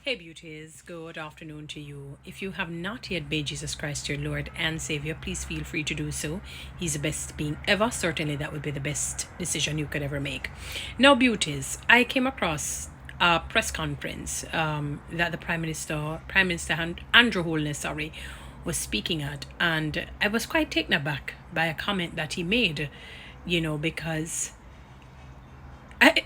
Hey beauties, good afternoon to you. If you have not yet made Jesus Christ your Lord and Savior, please feel free to do so. He's the best being ever. Certainly that would be the best decision you could ever make. Now beauties, I came across a press conference that the Prime Minister Andrew Holness, was speaking at, and I was quite taken aback by a comment that he made, because I,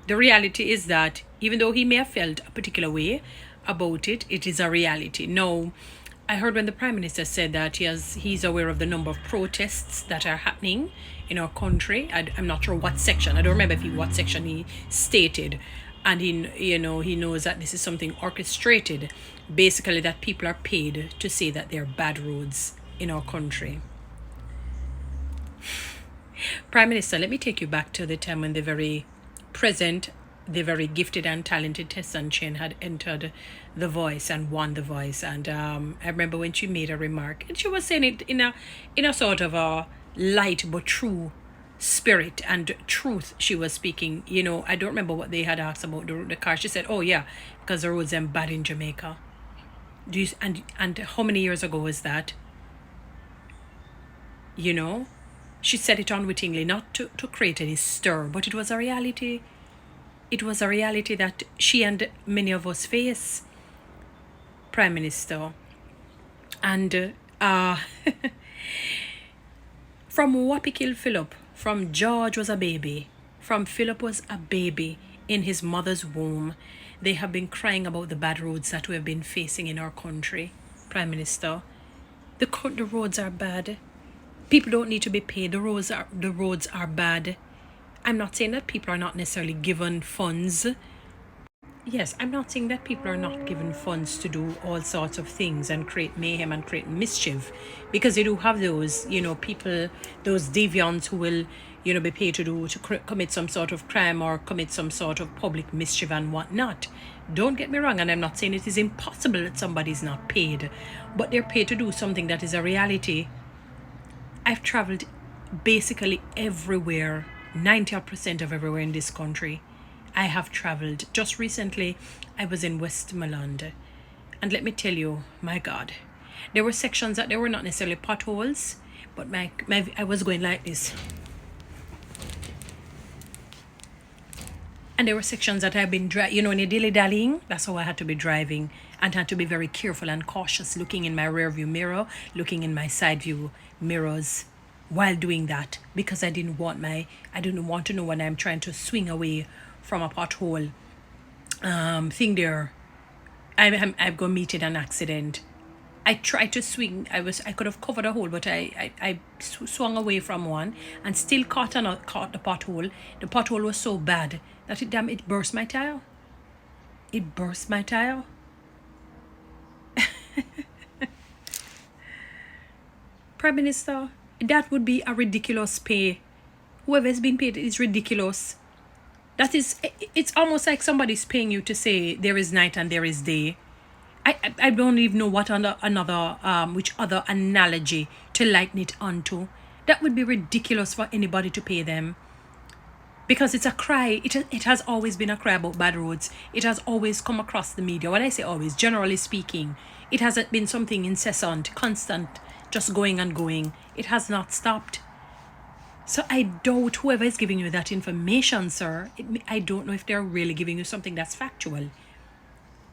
the reality is that even though he may have felt a particular way about it, it is a reality. No, I heard when the Prime Minister said that he's aware of the number of protests that are happening in our country. I'm not sure what section. I don't remember what section he stated. And he knows that this is something orchestrated, basically that people are paid to say that there are bad roads in our country. Prime Minister, let me take you back to the time when the very gifted and talented Toni-Ann had entered The Voice and won The Voice. And I remember when she made a remark, and she was saying it in a sort of a light but true spirit and truth. She was speaking. I don't remember what they had asked about the car. She said, "Oh yeah, because the roads are bad in Jamaica." And how many years ago was that? She said it unwittingly, not to create any stir, but it was a reality. It was a reality that she and many of us face, Prime Minister. And from Wappy Philip, from George was a baby, from Philip was a baby in his mother's womb, they have been crying about the bad roads that we have been facing in our country, Prime Minister. The roads are bad. People don't need to be paid. The roads are bad. I'm not saying that people are not necessarily given funds. Yes, I'm not saying that people are not given funds to do all sorts of things and create mayhem and create mischief, because you do have those, people, those deviants who will, be paid to commit some sort of crime or commit some sort of public mischief and whatnot. Don't get me wrong, and I'm not saying it is impossible that somebody's not paid, but they're paid to do something that is a reality. I've traveled basically everywhere, 90% of everywhere in this country. I have traveled. Just recently, I was in Westmoreland. And let me tell you, my God, there were sections that they were not necessarily potholes, but I was going like this. And there were sections that I've been in a dilly-dallying, that's how I had to be driving, and had to be very careful and cautious, looking in my rear view mirror, looking in my side view mirrors while doing that, because I didn't want to know when I'm trying to swing away from a pothole thing there. I'm going to meet in an accident. I tried to swing. I could have covered a hole, but I swung away from one and still caught the pothole. The pothole was so bad that it burst my tire. It burst my tire. Prime Minister, that would be a ridiculous pay. Whoever has been paid is ridiculous. It's almost like somebody's paying you to say there is night and there is day. I don't even know what which other analogy to liken it onto. That would be ridiculous for anybody to pay them. Because it's a cry. It has always been a cry about bad roads. It has always come across the media. When I say always, generally speaking, it hasn't been something incessant, constant, just going and going. It has not stopped. So I doubt whoever is giving you that information, sir. I don't know if they're really giving you something that's factual.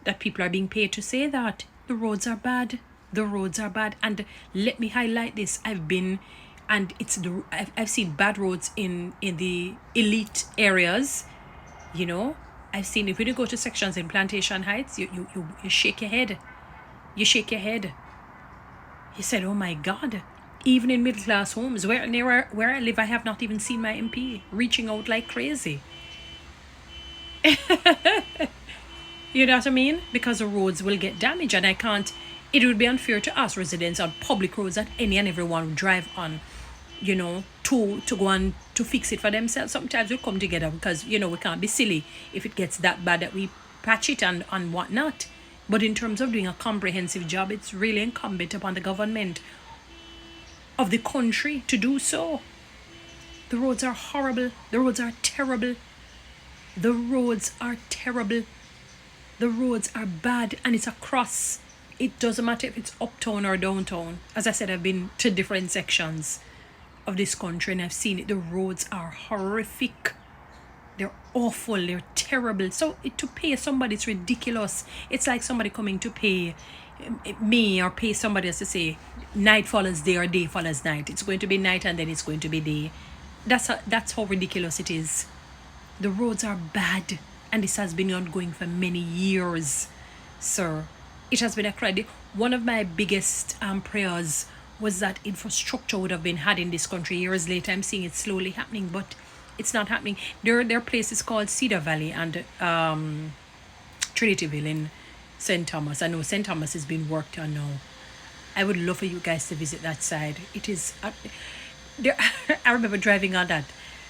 That people are being paid to say that the roads are bad. The roads are bad. And let me highlight this. I've seen bad roads in the elite areas. I've seen it when you go to sections in Plantation Heights, you shake your head. You shake your head. You said, oh my God. Even in middle class homes, where I live, I have not even seen my MP reaching out like crazy. You know what I mean? Because the roads will get damaged, and it would be unfair to us residents on public roads that any and everyone would drive on, to go and to fix it for themselves. Sometimes we come together because, we can't be silly if it gets that bad that we patch it and whatnot. But in terms of doing a comprehensive job, it's really incumbent upon the government of the country to do so. The roads are horrible. The roads are terrible. The roads are terrible. The roads are bad, and it's across. It doesn't matter if it's uptown or downtown. As I said, I've been to different sections of this country and I've seen it. The roads are horrific. They're awful. They're terrible. So to pay somebody, it's ridiculous. It's like somebody coming to pay me or pay somebody else to say night follows day or day follows night. It's going to be night and then it's going to be day. That's how ridiculous it is. The roads are bad, and this has been ongoing for many years, sir. It has been a cry. One of my biggest prayers was that infrastructure would have been had in this country. Years later, I'm seeing it slowly happening, but it's not happening. There are places called Cedar Valley and Trinityville in St. Thomas. I know St. Thomas is being worked on now. I would love for you guys to visit that side. It is there. I remember driving on that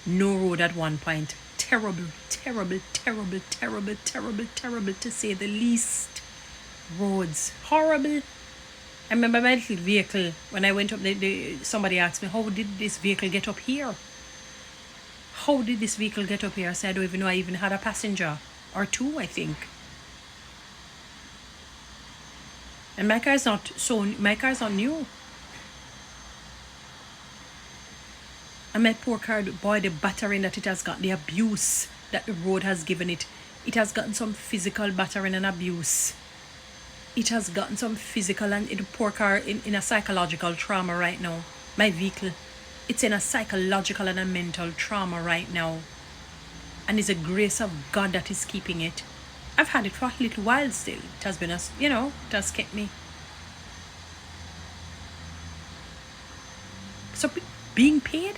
no road at one point. Terrible, terrible, terrible, terrible, terrible, terrible, to say the least. Roads horrible. I remember my little vehicle when I went up. Somebody asked me, "How did this vehicle get up here? How did this vehicle get up here?" I said, "I don't even know. I even had a passenger or two, I think." And my car is not new. And my poor car, boy, the battering that it has got, the abuse that the road has given it. It has gotten some physical battering and abuse. It has gotten some physical, and the poor car in a psychological trauma right now. My vehicle, it's in a psychological and a mental trauma right now. And it's the grace of God that is keeping it. I've had it for a little while still. It has been, it has kept me. So being paid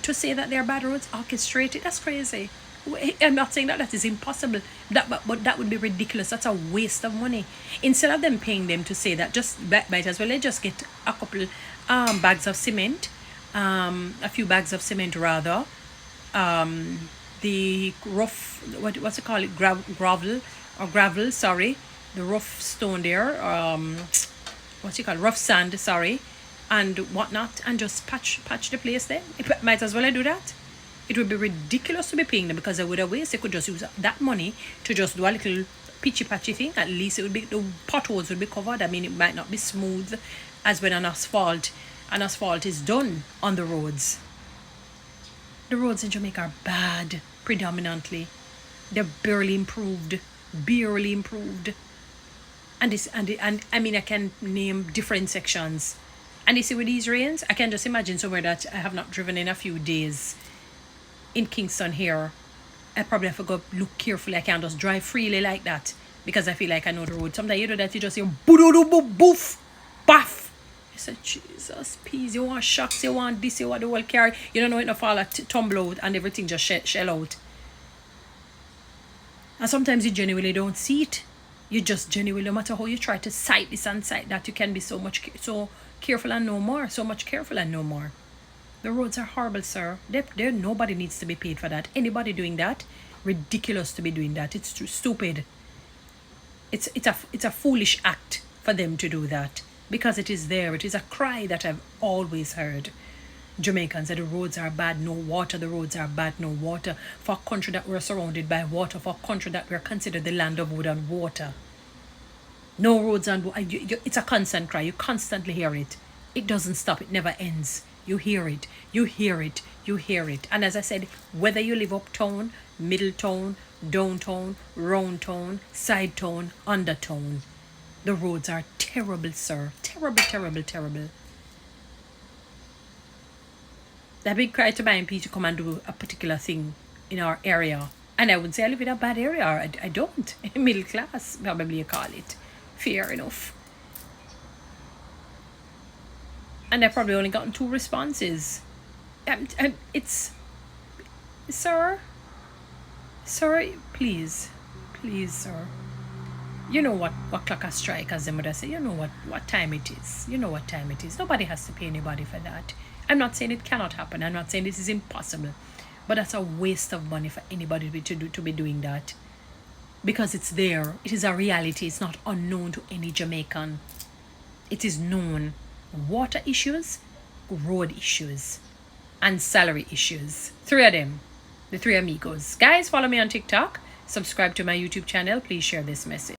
to say that they're bad roads, orchestrated, that's crazy. I'm not saying that is impossible, but that would be ridiculous. That's a waste of money. Instead of them paying them to say that, just might as well they just get a couple bags of cement, a few bags of cement rather, the rough, what's it called, gravel, sorry, the rough stone there, rough sand, sorry, and whatnot, and just patch the place there. Might as well I do that. It would be ridiculous to be paying them, because they would have wasted. They could just use that money to just do a little patchy thing. At least it would be, the potholes would be covered. I mean, it might not be smooth as when an asphalt is done on the roads. The roads in Jamaica are bad, predominantly. They're barely improved. And I mean, I can name different sections. And you see, with these rains, I can just imagine somewhere that I have not driven in a few days. In Kingston here, I probably have to go look carefully. I can't just drive freely like that, because I feel like I know the road. Sometimes you do that, you just hear boof, baff. I said, Jesus, peace. You want shocks, you want this, you want the whole car. You don't know it to fall, tumble out, and everything just shell out. And sometimes you genuinely don't see it. You just genuinely, no matter how you try to sight this and sight that, you can be so careful and no more. So much careful and no more. The roads are horrible, sir. There, nobody needs to be paid for that. Anybody doing that, ridiculous to be doing that. It's too stupid. It's a foolish act for them to do that, because it is there. It is a cry that I've always heard. Jamaicans that the roads are bad, no water. The roads are bad, no water. For a country that we're surrounded by water, for a country that we're considered the land of wood and water. No roads and water. It's a constant cry. You constantly hear it. It doesn't stop. It never ends. You hear it. And as I said, whether you live uptown, middle town, downtown, round town, side town, undertown, the roads are terrible, sir. Terrible. That big cry to buy MP to come and do a particular thing in our area. And I wouldn't say I live in a bad area. I don't. Middle class, probably you call it. Fair enough. And I probably only gotten 2 responses. It's... Sir, please, sir. You know what clock a strike, as them would say. You know what time it is. Nobody has to pay anybody for that. I'm not saying it cannot happen. I'm not saying this is impossible. But that's a waste of money for anybody to be doing that. Because it's there. It is a reality. It's not unknown to any Jamaican. It is known. Water issues, road issues, and salary issues. 3 of them. The 3 amigos. Guys, follow me on TikTok. Subscribe to my YouTube channel. Please share this message.